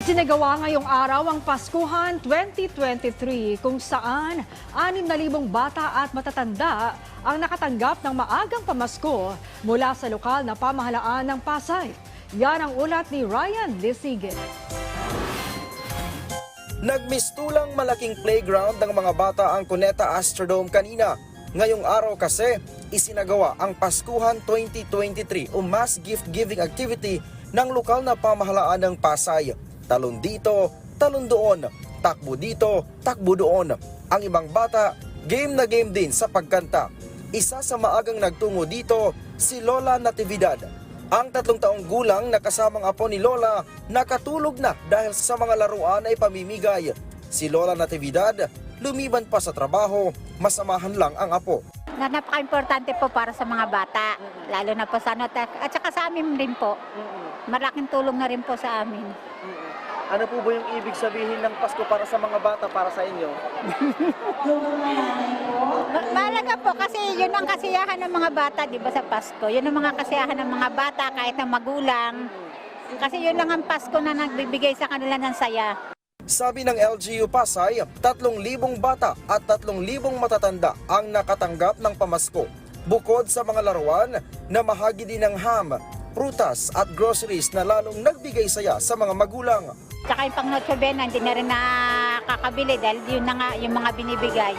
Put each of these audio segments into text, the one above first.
Isinagawa ngayong araw ang Paskuhan 2023 kung saan 6,000 bata at matatanda ang nakatanggap ng maagang pamasko mula sa lokal na pamahalaan ng Pasay. Yan ang ulat ni Ryan Lisige. Nagmistulang malaking playground ng mga bata ang Cuneta Astrodome kanina. Ngayong araw kasi, isinagawa ang Paskuhan 2023 o mass gift-giving activity ng lokal na pamahalaan ng Pasay. Talon dito, talon doon, takbo dito, takbo doon. Ang ibang bata, game na game din sa pagkanta. Isa sa maagang nagtungo dito, si Lola Natividad. Ang 3 taong gulang na kasamang apo ni Lola, nakatulog na dahil sa mga laruan ay pamimigay. Si Lola Natividad, lumiban pa sa trabaho, masamahan lang ang apo. Napaka-importante po para sa mga bata, lalo na po sa at saka sa amin din po. Malaking tulong na rin po sa amin. Ano po ba yung ibig sabihin ng Pasko para sa mga bata, para sa inyo? Mahalaga po kasi yun ang kasiyahan ng mga bata, di ba, sa Pasko. Yun ang mga kasiyahan ng mga bata kahit ng magulang. Kasi yun lang ang Pasko na nagbibigay sa kanila ng saya. Sabi ng LGU Pasay, 3,000 bata at 3,000 matatanda ang nakatanggap ng pamasko. Bukod sa mga laruan, namahagi din ng ham, prutas at groceries na lalong nagbigay saya sa mga magulang. Tsaka yung pang Noche Buena, hindi na rin nakakabili dahil yun na nga yung mga binibigay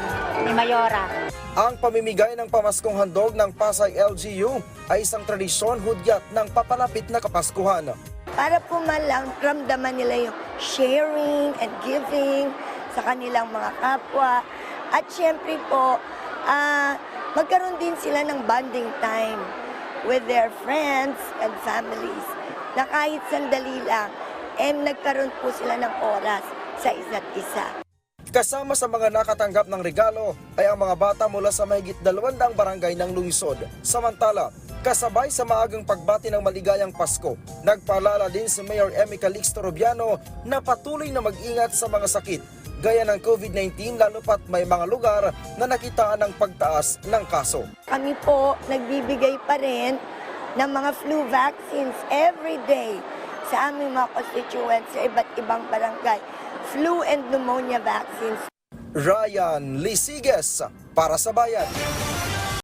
ni Mayora. Ang pamimigay ng pamaskong handog ng Pasay LGU ay isang tradisyon hudyat ng papalapit na Kapaskuhan. Para po man lang ramdaman nila yung sharing and giving sa kanilang mga kapwa. At syempre po, magkaroon din sila ng bonding time with their friends and families na kahit sandali lang, nagkaroon po sila ng oras sa isa't isa. Kasama sa mga nakatanggap ng regalo ay ang mga bata mula sa mahigit 200 barangay ng lungsod. Samantala, kasabay sa maagang pagbati ng maligayang Pasko, nagpaalala din si Mayor Emmy Calixto Rubiano na patuloy na mag-ingat sa mga sakit gaya ng COVID-19 lalo pat may mga lugar na nakitaan ng pagtaas ng kaso. Kami po nagbibigay pa rin ng mga flu vaccines every day sa aming mga constituents sa iba't ibang barangay. Flu and pneumonia vaccines. Ryan Lisiges para sa Bayan.